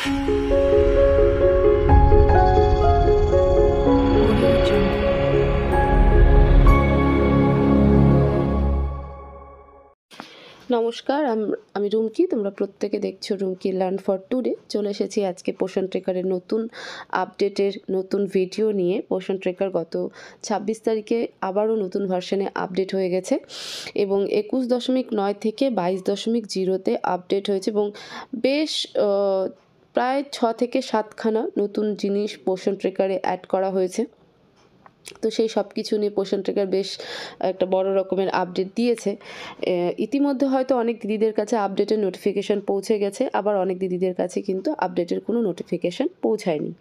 নমস্কার, আমি রুমকি। তোমরা প্রত্যেকে দেখছো রুমকি লার্ন ফর টুডে। চলে এসেছি আজকে পোষণ ট্রেকারের নতুন আপডেটের নতুন ভিডিও নিয়ে। পোষণ ট্রেকার গত 26 তারিখে আবারও নতুন ভার্সনে আপডেট হয়ে গেছে এবং 21.9 থেকে 22.0-তে আপডেট হয়েছে এবং বেশ প্রায় 6 থেকে 7খানা নতুন জিনিস পোষণ ট্রেকারে অ্যাড করা হয়েছে। তো সেই সব কিছু নিয়ে পোষণ ট্রেকার বেশ একটা বড় রকমের আপডেট দিয়েছে। ইতিমধ্যে হয়তো অনেক দিদিদের কাছে আপডেটের নোটিফিকেশান পৌঁছে গেছে, আবার অনেক দিদিদের কাছে কিন্তু আপডেটের কোনো নোটিফিকেশান পৌঁছায়নি।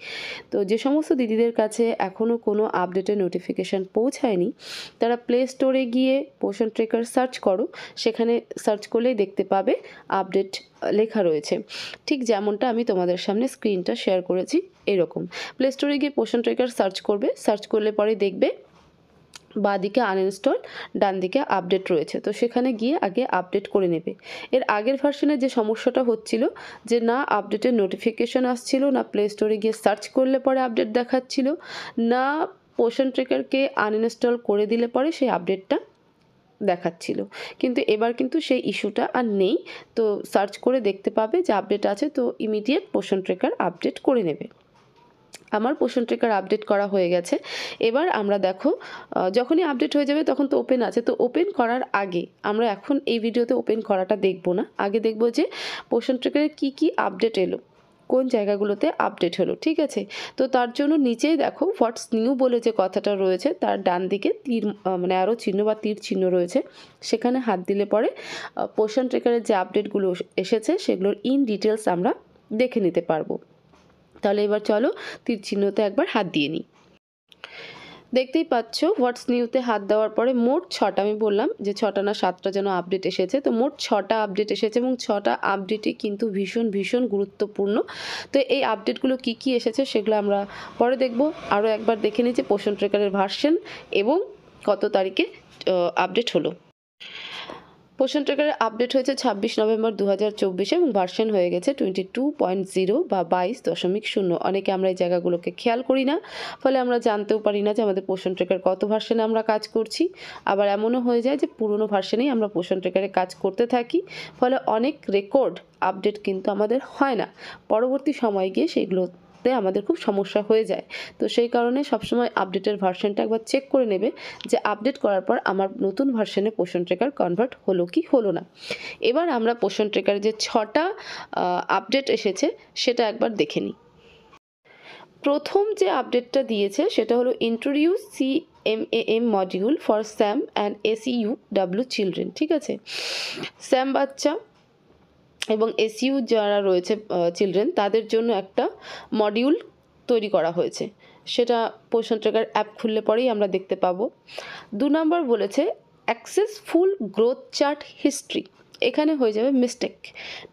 তো যে সমস্ত দিদিদের কাছে এখনও কোনো আপডেটের নোটিফিকেশান পৌঁছায়নি, তারা প্লে স্টোরে গিয়ে পোষণ ট্রেকার সার্চ করো। সেখানে সার্চ করলেই দেখতে পাবে আপডেট লেখা রয়েছে, ঠিক যেমনটা আমি তোমাদের সামনে স্ক্রিনটা শেয়ার করেছি এরকম। প্লে স্টোরে গিয়ে পোষণ ট্রেকার সার্চ করবে, সার্চ করলে পরে দেখবে বাঁ দিকে আনইনস্টল, ডান দিকে আপডেট রয়েছে। তো সেখানে গিয়ে আগে আপডেট করে নেবে। এর আগের ভার্সনে যে সমস্যাটা হচ্ছিল যে না আপডেটের নোটিফিকেশান আসছিল, না প্লে স্টোরে গিয়ে সার্চ করলে পরে আপডেট দেখাচ্ছিল, না পোষণ ট্রেকারকে আনইনস্টল করে দিলে পরে সেই আপডেটটা দেখাচ্ছিল। কিন্তু এবার কিন্তু সেই ইস্যুটা আর নেই। তো সার্চ করে দেখতে পাবে যে আপডেট আছে, তো ইমিডিয়েট পোষণ ট্রেকার আপডেট করে নেবে। আমার পোষণ ট্রেকার আপডেট করা হয়ে গেছে। এবার আমরা দেখো যখনই আপডেট হয়ে যাবে তখন তো ওপেন আছে। তো ওপেন করার আগে আমরা এখন এই ভিডিওতে ওপেন করাটা দেখব না, আগে দেখব যে পোষণ ট্রেকারে কী কী আপডেট এলো, কোন জায়গাগুলোতে আপডেট হলো। ঠিক আছে, তো তার জন্য নিচেই দেখো হোয়াটস নিউ বলে যে কথাটা রয়েছে তার ডান দিকে তীর মানে অ্যারো চিহ্ন বা তীর চিহ্ন রয়েছে। সেখানে হাত দিলে পরে পোষণ ট্রেকারের যে আপডেটগুলো এসেছে সেগুলোর ইন ডিটেলস আমরা দেখে নিতে পারবো। তাহলে এবার চলো তীর চিহ্নতে একবার হাত দিয়ে নিই। দেখতেই পাচ্ছ হোয়াটস নিউতে হাত দেওয়ার পরে মোট 6টা, আমি বললাম যে 6টা না 7টা যেন আপডেট এসেছে। তো মোট 6টা আপডেট এসেছে এবং 6টা আপডেটই কিন্তু ভীষণ ভীষণ গুরুত্বপূর্ণ। তো এই আপডেটগুলো কি কি এসেছে সেগুলো আমরা পরে দেখব। আরও একবার দেখে নিই যে পোষণ ট্রেকারের ভার্সন এবং কত তারিখে আপডেট হলো। পোষণ ট্রেকারের আপডেট হয়েছে 26 নভেম্বর 2024 এবং ভার্সন হয়ে গেছে 22.0 বা 22.0। অনেকে আমরা এই জায়গাগুলোকে খেয়াল করি না, ফলে আমরা জানতেও পারি না যে আমাদের পোষণ ট্রেকার কত ভার্সনে আমরা কাজ করছি। আবার এমনও হয়ে যায় যে পুরনো ভার্সনেই আমরা পোষণ ট্রেকারে কাজ করতে থাকি, ফলে অনেক রেকর্ড আপডেট কিন্তু আমাদের হয় না। পরবর্তী সময়ে গিয়ে সেগুলো আমাদের খুব সমস্যা হয়ে যায়। তো সেই কারণে সবসময় আপডেটের ভার্সনটা একবার চেক করে নেবে যে আপডেট করার পর আমার নতুন ভার্সনে পোষণ ট্রেকার কনভার্ট হলো কি হলো না। এবার আমরা পোষণ ট্রেকারে যে 6টা আপডেট এসেছে সেটা একবার দেখে নিই। প্রথম যে আপডেটটা দিয়েছে সেটা হলো introduce CMAM module for SAM and SEUW children. ঠিক আছে, স্যাম বাচ্চা এবং SEU যারা রয়েছে চিলড্রেন তাদের জন্য একটা মডিউল তৈরি করা হয়েছে। সেটা পোষণ ট্রেকার অ্যাপ খুললে পরেই আমরা দেখতে পাবো। 2 নম্বর বলেছে অ্যাক্সেস ফুল গ্রোথ চার্ট হিস্ট্রি। এখানে হয়ে যাবে মিস্টেক।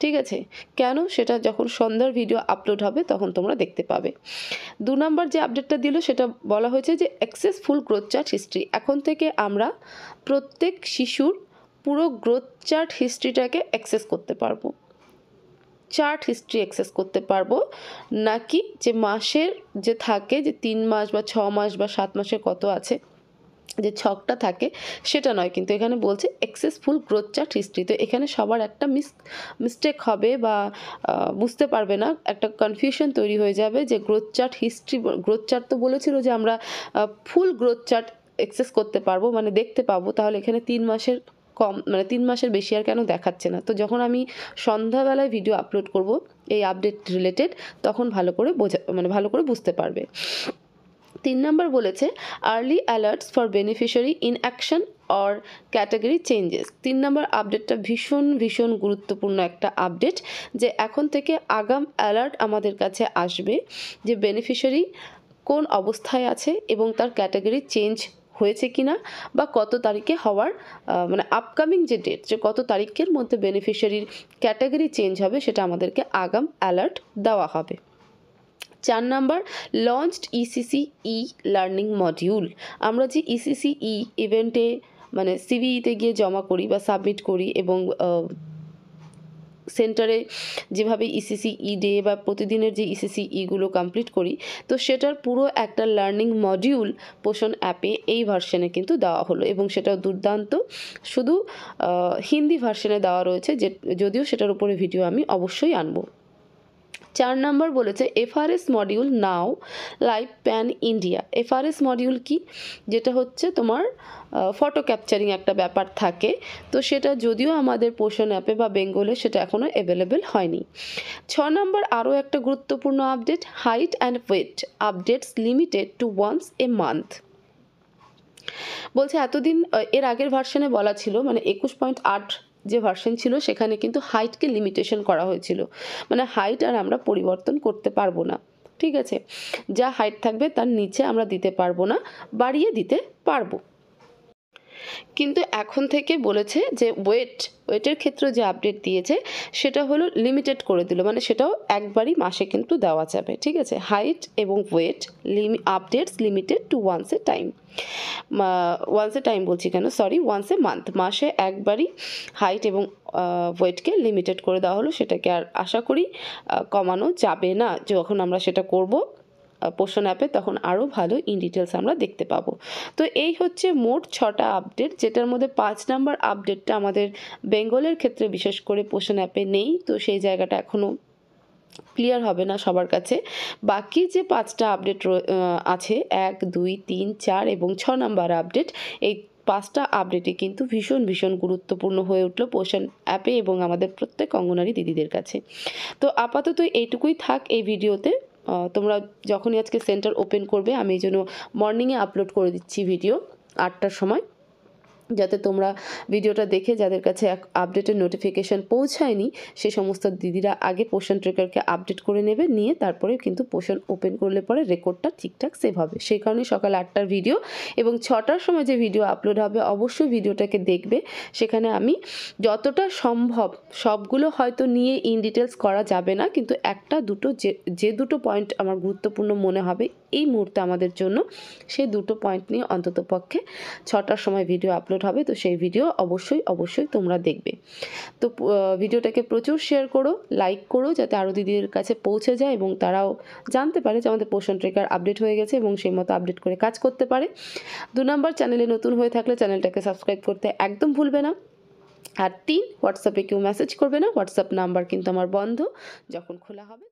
ঠিক আছে, কেন সেটা যখন সন্ধ্যার ভিডিও আপলোড হবে তখন তোমরা দেখতে পাবে। 2 নম্বর যে আপডেটটা দিল সেটা বলা হয়েছে যে অ্যাক্সেস ফুল গ্রোথ চার্ট হিস্ট্রি। এখন থেকে আমরা প্রত্যেক শিশুর পুরো গ্রোথ চার্ট হিস্ট্রিটাকে অ্যাক্সেস করতে পারবো। চার্ট হিস্ট্রি অ্যাক্সেস করতে পারবো, নাকি যে মাসের যে থাকে যে 3 মাস বা 6 মাস বা 7 মাসের কত আছে যে ছকটা থাকে সেটা নয়। কিন্তু এখানে বলছে অ্যাক্সেস ফুল গ্রোথ চার্ট হিস্ট্রি। তো এখানে সবার একটা মিস্টেক হবে বা বুঝতে পারবে না, একটা কনফিউশন তৈরি হয়ে যাবে যে growth chart history, growth chart তো বলেছিল যে আমরা ফুল গ্রোথ চার্ট অ্যাক্সেস করতে পারবো মানে দেখতে পাবো, তাহলে এখানে 3 মাসের কম মানে 3 মাসের বেশি আর কেন দেখাচ্ছে না। তো যখন আমি সন্ধ্যাবেলায় ভিডিও আপলোড করব এই আপডেট রিলেটেড তখন ভালো করে বুঝতে পারবে। 3 নম্বর বলেছে early alerts for beneficiary in action or category changes. 3 নম্বর আপডেটটা ভীষণ ভীষণ গুরুত্বপূর্ণ একটা আপডেট, যে এখন থেকে আগাম অ্যালার্ট আমাদের কাছে আসবে যে বেনিফিশিয়ারি কোন অবস্থায় আছে এবং তার ক্যাটাগরি চেঞ্জ হয়েছে কিনা বা কত তারিখে হওয়ার মানে আপকামিং যে ডেট, যে কত তারিখের মধ্যে বেনিফিশিয়ারির ক্যাটাগরি চেঞ্জ হবে সেটা আমাদেরকে আগাম অ্যালার্ট দেওয়া হবে। 4 number launched ECC learning module. আমরা যে ECC ইভেন্টে মানে সিভিইতে গিয়ে জমা করি বা সাবমিট করি এবং সেন্টারে যেভাবে ইসিসি ডে বা প্রতিদিনের যে ইসিসি গুলো কমপ্লিট করি, তো সেটার পুরো একটা লার্নিং মডিউল পোষণ অ্যাপে এই ভার্সনে কিন্তু দেওয়া হলো এবং সেটাও দুর্দান্ত। শুধু হিন্দি ভার্সনে দেওয়া রয়েছে, যে যদিও সেটার উপরে ভিডিও আমি অবশ্যই আনবো। 4 নাম্বার বলেছে FRS module now live pan India. FRS module কি? যেটা হচ্ছে তোমার ফটো ক্যাপচারিং একটা ব্যাপার থাকে, তো সেটা যদিও আমাদের পোষণ অ্যাপে বা বেঙ্গলে সেটা এখনও অ্যাভেলেবেল হয়নি। 6 নাম্বার আরও একটা গুরুত্বপূর্ণ update, height and weight updates limited to once a month. বলছে এতদিন এর আগের ভার্সনে বলা ছিল, মানে 21.8 যে ভার্সন ছিল সেখানে কিন্তু হাইটকে লিমিটেশন করা হয়েছিল, মানে হাইট আর আমরা পরিবর্তন করতে পারবো না, ঠিক আছে, যা হাইট থাকবে তার নিচে আমরা দিতে পারবো না, বাড়িয়ে দিতে পারবো। কিন্তু এখন থেকে বলেছে যে ওয়েটের ক্ষেত্রে যে আপডেট দিয়েছে সেটা হলো লিমিটেড করে দিল, মানে সেটাও একবারই মাসে কিন্তু দেওয়া যাবে, ঠিক আছে। হাইট এবং weight updates limited to once a time, বলছি কেন, সরি, ওয়ান্স এ মান্থ, মাসে একবারই হাইট এবং ওয়েটকে লিমিটেড করে দেওয়া হলো। সেটাকে আর আশা করি কমানো যাবে না, যখন আমরা সেটা করব পোষণ অ্যাপে, তখন আরও ভালো ইন ডিটেলস আমরা দেখতে পাবো। তো এই হচ্ছে মোট 6টা আপডেট, যেটার মধ্যে 5 নাম্বার আপডেটটা আমাদের বেঙ্গলের ক্ষেত্রে বিশেষ করে পোষণ অ্যাপে নেই, তো সেই জায়গাটা এখনও ক্লিয়ার হবে না সবার কাছে। বাকি যে 5টা আপডেট আছে, 1, 2, 3, 4 এবং 6 নাম্বার আপডেট, এই 5টা আপডেটই কিন্তু ভীষণ ভীষণ গুরুত্বপূর্ণ হয়ে উঠলো পোষণ অ্যাপে এবং আমাদের প্রত্যেক অঙ্গনারী দিদিদের কাছে। তো আপাতত এইটুকুই থাক এই ভিডিওতে। তোমরা যখনই আজকে সেন্টার ওপেন করবে, আমি এই জন্য মর্নিংয়ে আপলোড করে দিচ্ছি ভিডিও 8টার সময়, যাতে তোমরা ভিডিওটা দেখে যাদের কাছে আপডেটের নোটিফিকেশান পৌঁছায়নি সে সমস্ত দিদিরা আগে পোষণ ট্রেকারকে আপডেট করে নেবে, নিয়ে তারপরে কিন্তু পোষণ ওপেন করলে পরে রেকর্ডটা ঠিকঠাক সেভ হবে। সেই কারণে সকাল 8টার ভিডিও এবং 6টার সময় যে ভিডিও আপলোড হবে অবশ্যই ভিডিওটাকে দেখবে। সেখানে আমি যতটা সম্ভব, সবগুলো হয়তো নিয়ে ইন ডিটেলস করা যাবে না, কিন্তু একটা দুটো যে দুটো পয়েন্ট আমার গুরুত্বপূর্ণ মনে হবে এই মুহূর্তে আমাদের জন্য, সেই দুটো পয়েন্ট নিয়ে অন্ততপক্ষে 6টার সময় ভিডিও আপলোড হবে। তো সেই ভিডিও অবশ্যই তোমরা দেখবে। তো ভিডিওটাকে প্রচুর শেয়ার করো, লাইক করো, যাতে আরও দিদিদের কাছে পৌঁছে যায় এবং তারাও জানতে পারে যে আমাদের পোষণ ট্রেকার আপডেট হয়ে গেছে এবং সেই মতো আপডেট করে কাজ করতে পারে। 2 নাম্বার, চ্যানেলে নতুন হয়ে থাকলে চ্যানেলটাকে সাবস্ক্রাইব করতে একদম ভুলবে না। আর 3, হোয়াটসঅ্যাপে কেউ মেসেজ করবে না, হোয়াটসঅ্যাপ নাম্বার কিন্তু আমার বন্ধ, যখন খোলা হবে